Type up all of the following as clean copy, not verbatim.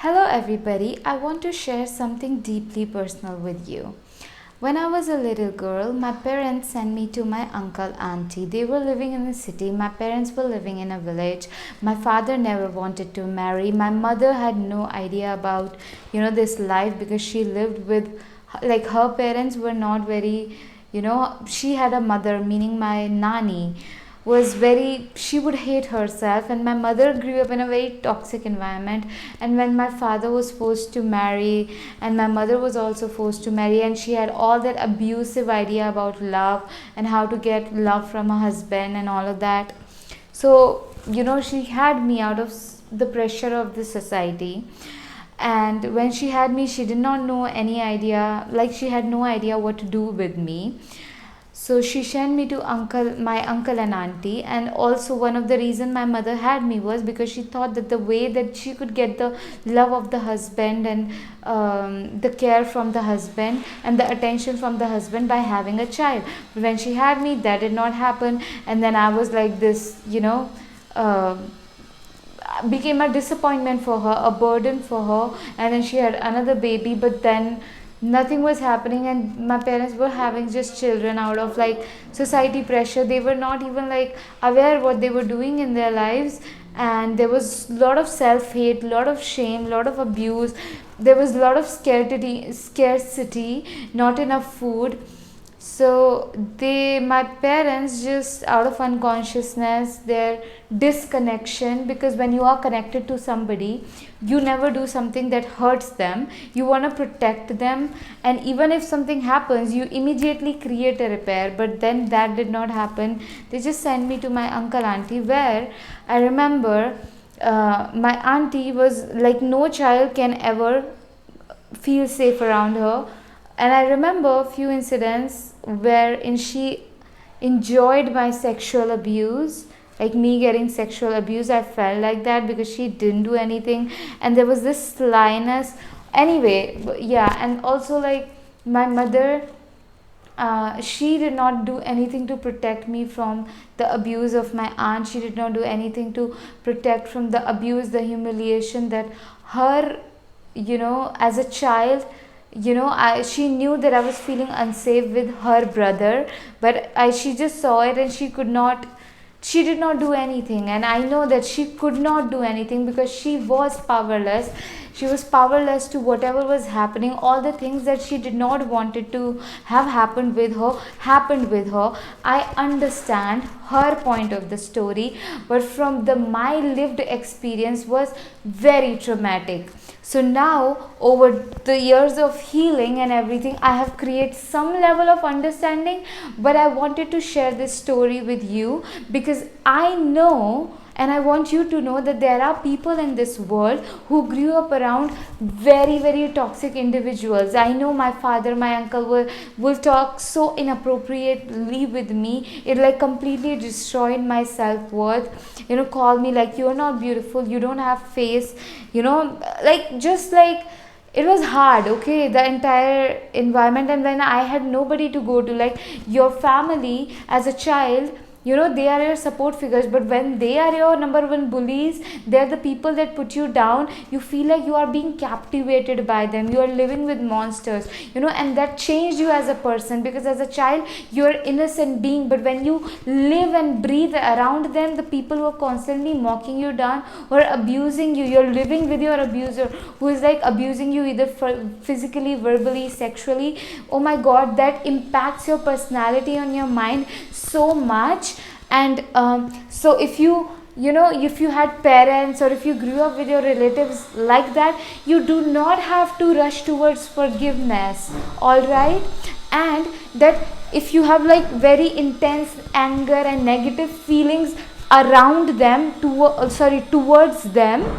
Hello, everybody. I want to share something deeply personal with you. When I was a little girl, my parents sent me to my uncle, auntie. They were living in the city. My parents were living in a village. My father never wanted to marry. My mother had no idea about, this life because she lived with, like, her parents were not very, she had a mother, meaning my nani was very, she would hate herself, and my mother grew up in a very toxic environment. And when my father was forced to marry, and my mother was also forced to marry, and she had all that abusive idea about love and how to get love from her husband and all of that. So she had me out of the pressure of the society. And when she had me, she did not know any idea, like she had no idea what to do with me. So she sent me to my uncle and auntie. And also, one of the reason my mother had me was because she thought that the way that she could get the love of the husband and the care from the husband and the attention from the husband by having a child. But when she had me, that did not happen. And then I was like this, uh, became a disappointment for her, a burden for her. And then she had another baby, but then nothing was happening, and my parents were having just children out of like society pressure. They were not even like aware what they were doing in their lives. And there was a lot of self-hate, a lot of shame, a lot of abuse. There was a lot of scarcity, not enough food. So my parents, just out of unconsciousness, their disconnection, because when you are connected to somebody, you never do something that hurts them. You want to protect them, and even if something happens, you immediately create a repair. But then that did not happen. They just sent me to my uncle auntie, where I remember my auntie was like, no child can ever feel safe around her. And I remember a few incidents wherein she enjoyed my sexual abuse, like me getting sexual abuse. I felt like that because she didn't do anything, and there was this slyness. Anyway, yeah, and also like my mother, she did not do anything to protect me from the abuse of my aunt. She did not do anything to protect from the abuse, the humiliation that her, as a child, she knew that I was feeling unsafe with her brother, but she just saw it, and she did not do anything. And I know that she could not do anything because she was powerless. She was powerless to whatever was happening. All the things that she did not wanted to have happened with her happened with her. I understand her point of the story, but from the my lived experience was very traumatic. So now, over the years of healing and everything, I have created some level of understanding. But I wanted to share this story with you because I know, and I want you to know, that there are people in this world who grew up around very, very toxic individuals. I know my father, my uncle will talk so inappropriately with me. It like completely destroyed my self-worth. Call me like, you're not beautiful, you don't have face, like just like it was hard, okay, the entire environment. And when I had nobody to go to, like your family as a child, they are your support figures, but when they are your number one bullies, they're the people that put you down. You feel like you are being captivated by them, you are living with monsters, and that changed you as a person, because as a child you're innocent being, but when you live and breathe around them, the people who are constantly mocking you down or abusing you, you're living with your abuser who is like abusing you either physically, verbally, sexually. Oh my god, that impacts your personality on your mind so much. And so if if you had parents, or if you grew up with your relatives like that, you do not have to rush towards forgiveness, all right? And that if you have like very intense anger and negative feelings around them, towards them,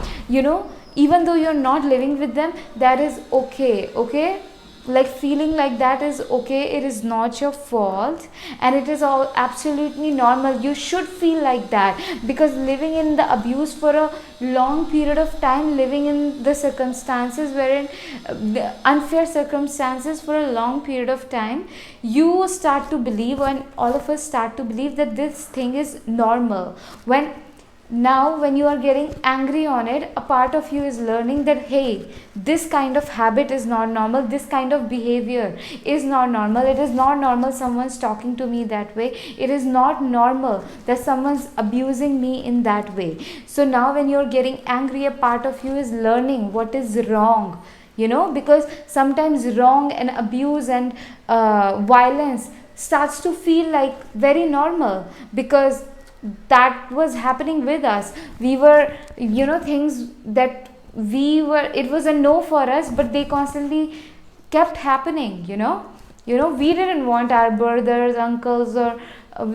even though you're not living with them, that is okay. Like feeling like that is okay. It is not your fault, and it is all absolutely normal. You should feel like that, because living in the abuse for a long period of time, living in the circumstances wherein the unfair circumstances for a long period of time, you start to believe, and all of us start to believe, that this thing is normal. When Now when you are getting angry on it, a part of you is learning that, hey, this kind of habit is not normal, this kind of behavior is not normal. It is not normal someone's talking to me that way. It is not normal that someone's abusing me in that way. So now when you're getting angry, a part of you is learning what is wrong, because sometimes wrong and abuse and violence starts to feel like very normal, because that was happening with us. We were, things that it was a no for us, but they constantly kept happening. We didn't want our brothers, uncles, or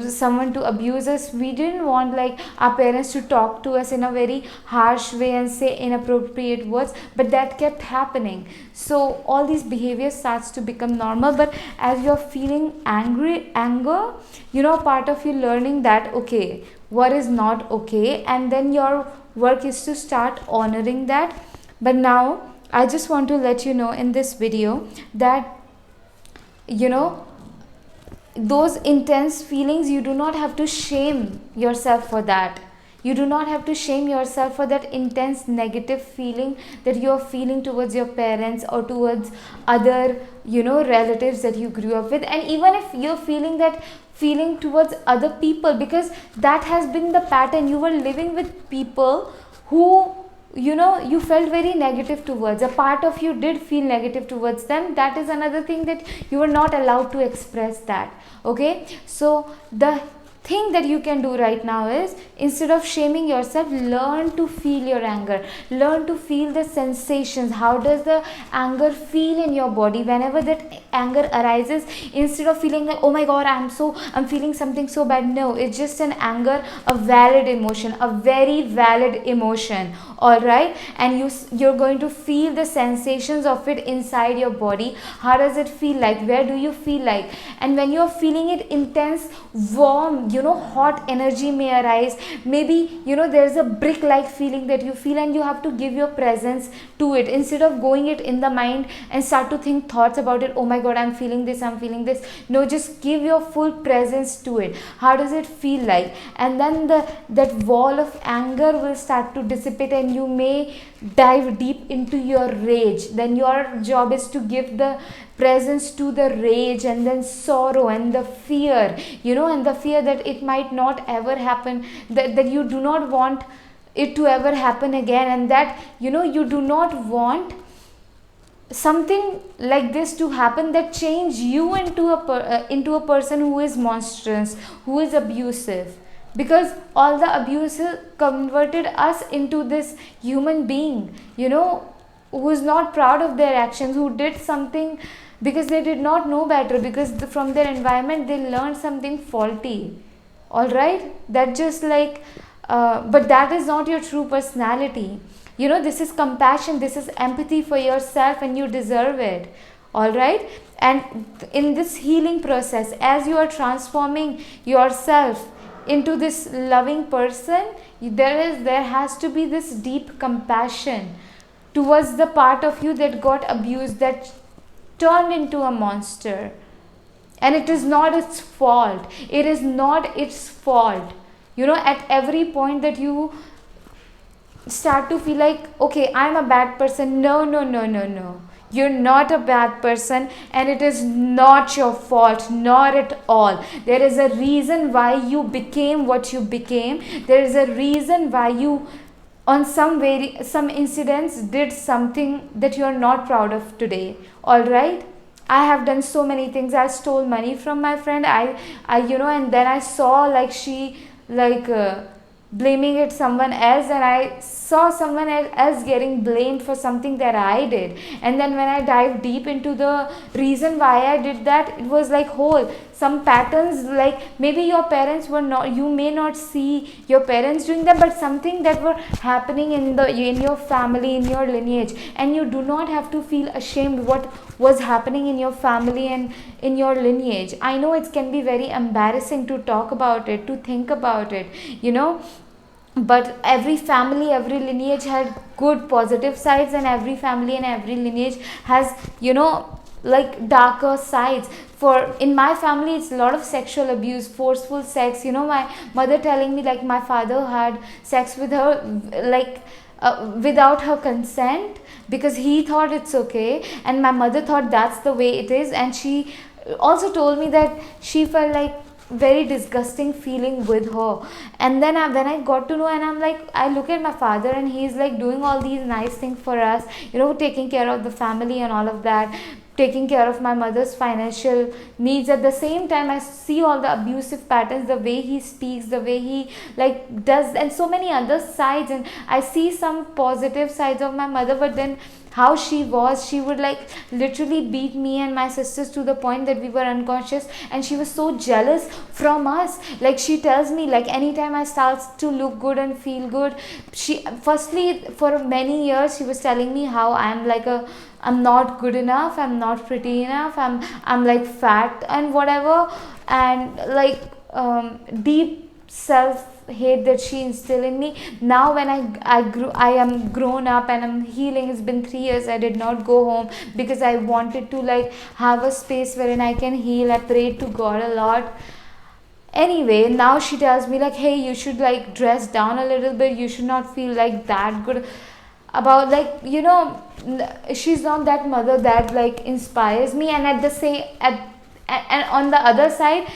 someone to abuse us. We didn't want like our parents to talk to us in a very harsh way and say inappropriate words, but that kept happening. So all these behaviors starts to become normal. But as you're feeling anger, part of you learning that, okay, what is not okay, and then your work is to start honoring that. But now I just want to let you know in this video that, those intense feelings, you do not have to shame yourself for that. You do not have to shame yourself for that intense negative feeling that you are feeling towards your parents or towards other, relatives that you grew up with. And even if you're feeling that feeling towards other people, because that has been the pattern, you were living with people who, you felt very negative towards. A part of you did feel negative towards them. That is another thing, that you were not allowed to express that. Okay, so the thing that you can do right now is, instead of shaming yourself, learn to feel your anger, learn to feel the sensations. How does the anger feel in your body whenever that anger arises? Instead of feeling like, oh my god, I'm feeling something so bad. No, it's just an anger, a valid emotion, a very valid emotion. All right, and you're going to feel the sensations of it inside your body. How does it feel like? Where do you feel like? And when you're feeling it intense, warm, hot energy may arise. Maybe, there's a brick like feeling that you feel, and you have to give your presence to it. Instead of going it in the mind and start to think thoughts about it, oh my god, I'm feeling this. No, just give your full presence to it. How does it feel like? And then that wall of anger will start to dissipate, and you may dive deep into your rage. Then your job is to give the presence to the rage, and then sorrow, and the fear, and the fear that it might not ever happen, that you do not want it to ever happen again, and that, you do not want something like this to happen, that change you into a person who is monstrous, who is abusive. Because all the abuses converted us into this human being, who is not proud of their actions, who did something because they did not know better, because from their environment they learned something faulty. All right, that just like but that is not your true personality. This is compassion, this is empathy for yourself, and you deserve it. All right, and in this healing process, as you are transforming yourself into this loving person, there has to be this deep compassion towards the part of you that got abused, that turned into a monster. And it is not its fault. It is not its fault. At every point that you start to feel like, okay, I'm a bad person. No. You're not a bad person, and it is not your fault, not at all. There is a reason why you became what you became. There is a reason why you, on some incidents, did something that you are not proud of today. All right, I have done so many things. I stole money from my friend. I and then I saw like she blaming it someone else, and I saw someone else getting blamed for something that I did. And then when I dived deep into the reason why I did that, it was like whole some patterns, like maybe your parents were not, you may not see your parents doing that, but something that were happening in your family, in your lineage. And you do not have to feel ashamed what was happening in your family and in your lineage. I know it can be very embarrassing to talk about it, to think about it, but every family, every lineage had good positive sides, and every family and every lineage has like darker sides. for in my family it's a lot of sexual abuse, forceful sex, you know, my mother telling me like my father had sex with her like without her consent, because he thought it's okay and my mother thought that's the way it is. And she also told me that she felt like very disgusting feeling with her. And then when I got to know, and I'm like, I look at my father and he's like doing all these nice things for us, you know, taking care of the family and all of that, taking care of my mother's financial needs. At the same time, I see all the abusive patterns, the way he speaks, the way he like does, and so many other sides. And I see some positive sides of my mother, but then how she was, she would like literally beat me and my sisters to the point that we were unconscious, and she was so jealous from us. Like she tells me like anytime I start to look good and feel good, she firstly for many years she was telling me how I'm not good enough, I'm not pretty enough, I'm like fat and whatever, and like deep self hate that she instilled in me. Now when I am grown up and I'm healing, it's been 3 years, I did not go home because I wanted to like have a space wherein I can heal. I prayed to God a lot. Anyway, now she tells me like, hey, you should like dress down a little bit, you should not feel like that good about, like, you know, she's not that mother that like inspires me. And at the same and on the other side,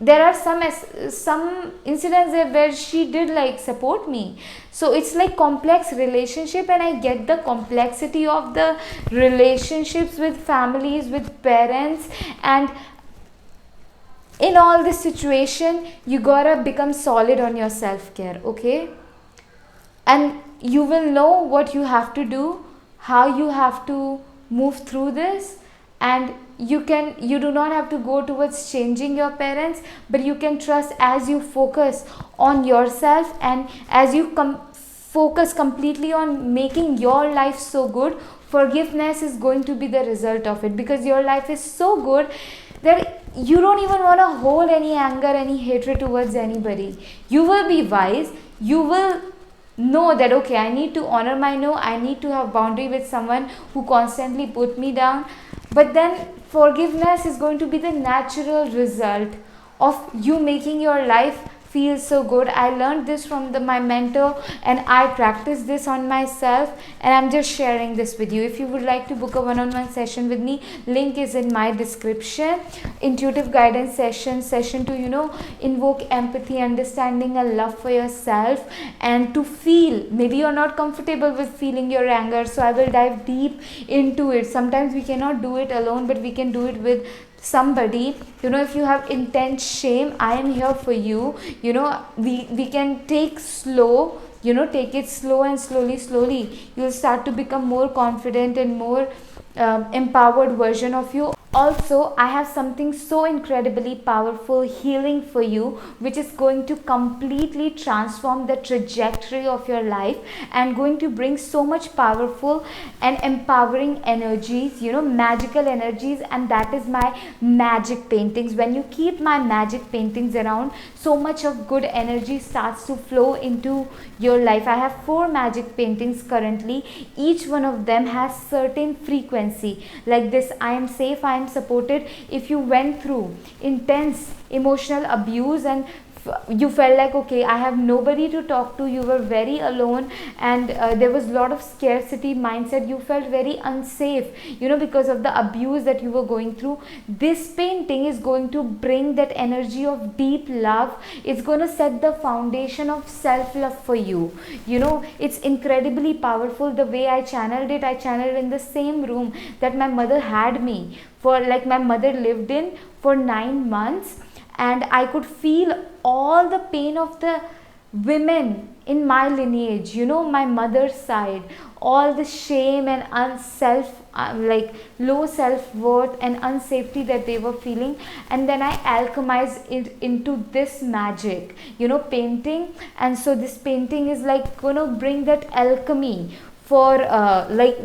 there are some incidents there where she did like support me. So it's like complex relationship, and I get the complexity of the relationships with families, with parents. And in all this situation, you gotta become solid on your self-care, okay? And you will know what you have to do, how you have to move through this. And you do not have to go towards changing your parents, but you can trust as you focus on yourself, and as you focus completely on making your life so good, forgiveness is going to be the result of it, because your life is so good that you don't even want to hold any anger, any hatred towards anybody. You will be wise, you will know that okay, I need to honor my no, I need to have boundary with someone who constantly put me down. But then forgiveness is going to be the natural result of you making your life feel so good. I learned this from my mentor, and I practice this on myself, and I'm just sharing this with you. If you would like to book a one-on-one session with me, link is in my description. Intuitive guidance session to, you know, invoke empathy, understanding and love for yourself, and to feel. Maybe you're not comfortable with feeling your anger, so I will dive deep into it. Sometimes we cannot do it alone, but we can do it with somebody. You know, if you have intense shame, I am here for you. You know, we can take slow, you know, take it slow, and slowly you'll start to become more confident and more empowered version of you. Also, I have something so incredibly powerful, healing for you, which is going to completely transform the trajectory of your life and going to bring so much powerful and empowering energies, you know, magical energies. And that is my magic paintings. When you keep my magic paintings around, so much of good energy starts to flow into your life. I have 4 magic paintings currently. Each one of them has certain frequency, like this: I am safe, I am supported. If you went through intense emotional abuse and you felt like okay, I have nobody to talk to, you were very alone, and there was a lot of scarcity mindset, you felt very unsafe, you know, because of the abuse that you were going through, this painting is going to bring that energy of deep love. It's going to set the foundation of self-love for you. You know, it's incredibly powerful. The way I channeled it in the same room that my mother had me for, like my mother lived in for 9 months, and I could feel all the pain of the women in my lineage, you know, my mother's side, all the shame and like low self-worth and unsafety that they were feeling. And then I alchemized it into this magic, you know, painting. And so this painting is like gonna bring that alchemy for like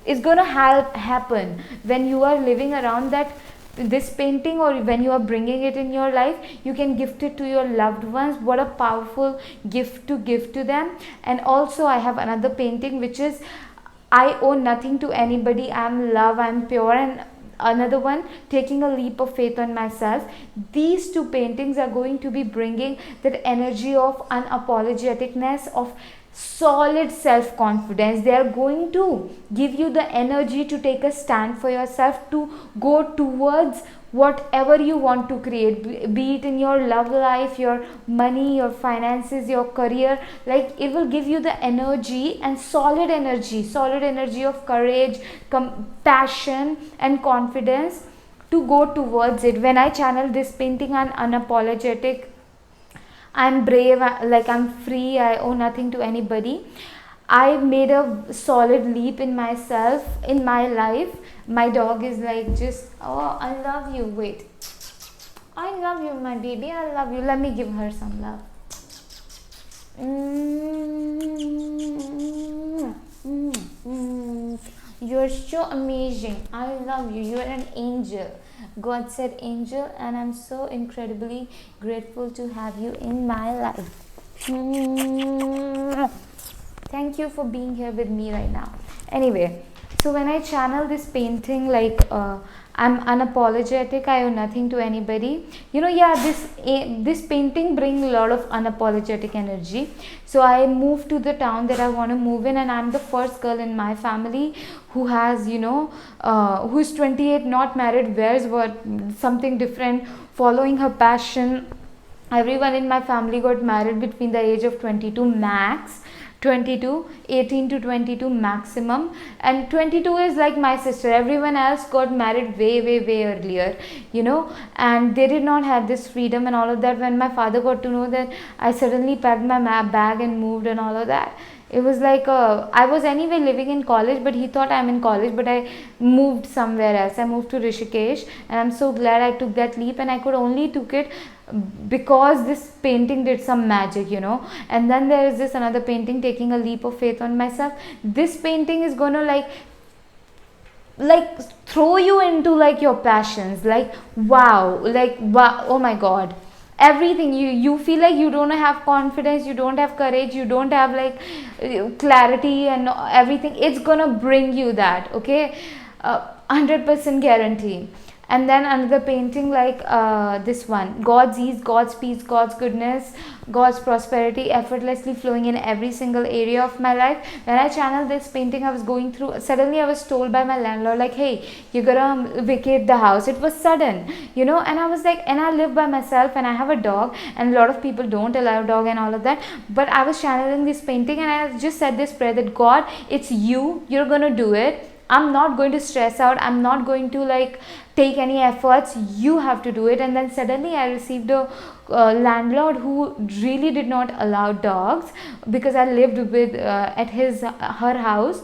it's gonna happen when you are living around that this painting, or when you are bringing it in your life, you can gift it to your loved ones. What a powerful gift to give to them. And also I have another painting which is I owe nothing to anybody, I'm love, I'm pure. And another one, taking a leap of faith on myself. These two paintings are going to be bringing that energy of unapologeticness, of solid self confidence. They are going to give you the energy to take a stand for yourself, to go towards whatever you want to create, be it in your love life, your money, your finances, your career. Like, it will give you the energy, and solid energy of courage, compassion and confidence to go towards it. When I channel this painting on unapologetic, I'm brave, like I'm free, I owe nothing to anybody. I made a solid leap in myself, in my life. My dog is like, just, oh, I love you. Wait, I love you, my baby. I love you. Let me give her some love. You're so amazing. I love you. You're an angel. God said angel, and I'm so incredibly grateful to have you in my life. Thank you for being here with me right now. Anyway, so when I channel this painting, like, I'm unapologetic, I owe nothing to anybody. Yeah, this painting brings a lot of unapologetic energy. So I moved to the town that I want to move in, and I'm the first girl in my family who has, who's 28, not married, wears what something different, following her passion. Everyone in my family got married between the age of 22 max. 18 to 22 maximum, and 22 is like my sister. Everyone else got married way earlier, and they did not have this freedom and all of that. When my father got to know that I suddenly packed my bag and moved and all of that, it was like, I was anyway living in college, but he thought I'm in college, but I moved somewhere else. I moved to Rishikesh, and I'm so glad I took that leap, and I could only took it because this painting did some magic. And then there is this another painting, taking a leap of faith on myself. This painting is going to like throw you into like your passions, like wow, oh my god, everything. You feel like you don't have confidence, you don't have courage, you don't have like clarity and everything. It's gonna bring you that, okay, 100% guarantee. And then another painting, like this one, God's ease, God's peace, God's goodness, God's prosperity effortlessly flowing in every single area of my life. When I channeled this painting, I was going through, suddenly I was told by my landlord, like, hey, you're gonna vacate the house. It was sudden, and I was like, and I live by myself, and I have a dog, and a lot of people don't allow dog and all of that. But I was channeling this painting, and I just said this prayer that, God, it's you're gonna do it. I'm not going to stress out. I'm not going to like take any efforts. You have to do it. And then suddenly I received a landlord who really did not allow dogs, because I lived with at her house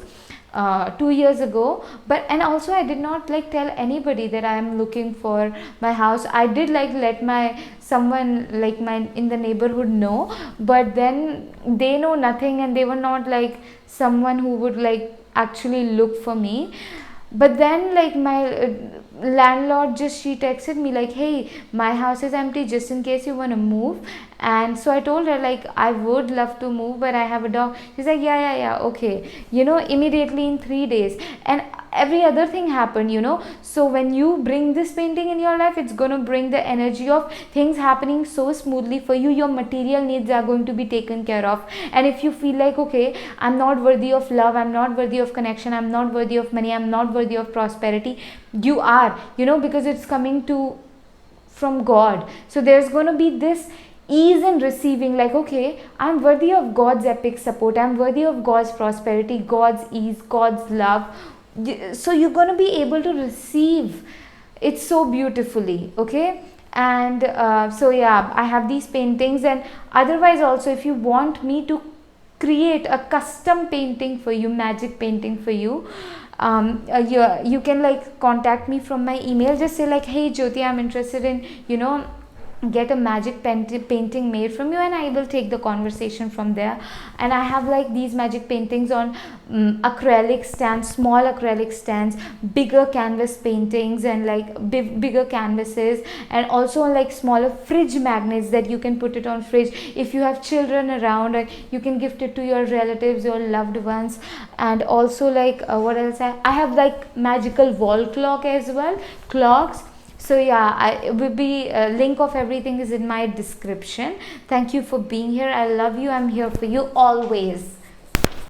2 years ago. But and also I did not like tell anybody that I am looking for my house. I did like let my someone like my in the neighborhood know, but then they know nothing, and they were not like someone who would like actually look for me. But then like my landlord, she texted me like, hey, my house is empty, just in case you want to move. And so I told her like, I would love to move, but I have a dog. She's like, yeah, okay, immediately in 3 days. And every other thing happened, so when you bring this painting in your life, it's going to bring the energy of things happening so smoothly for you. Your material needs are going to be taken care of. And if you feel like, okay, I'm not worthy of love, I'm not worthy of connection, I'm not worthy of money, I'm not worthy of prosperity, you are, because it's coming from God. So there's going to be this ease in receiving, like, okay, I'm worthy of God's epic support, I'm worthy of God's prosperity, God's ease, God's love. So you're going to be able to receive it so beautifully, okay. And so yeah, I have these paintings. And otherwise also, if you want me to create a custom painting for you, magic painting for you, you can like contact me from my email. Just say like, hey Jyoti, I'm interested in get a magic painting made from you, and I will take the conversation from there. And I have like these magic paintings on acrylic stands, small acrylic stands, bigger canvas paintings, and like bigger canvases, and also on like smaller fridge magnets that you can put it on fridge. If you have children around, you can gift it to your relatives, your loved ones. And also like what else, I have like magical wall clock as well, clocks. So yeah, I will be link of everything is in my description. Thank you for being here. I love you. I'm here for you always.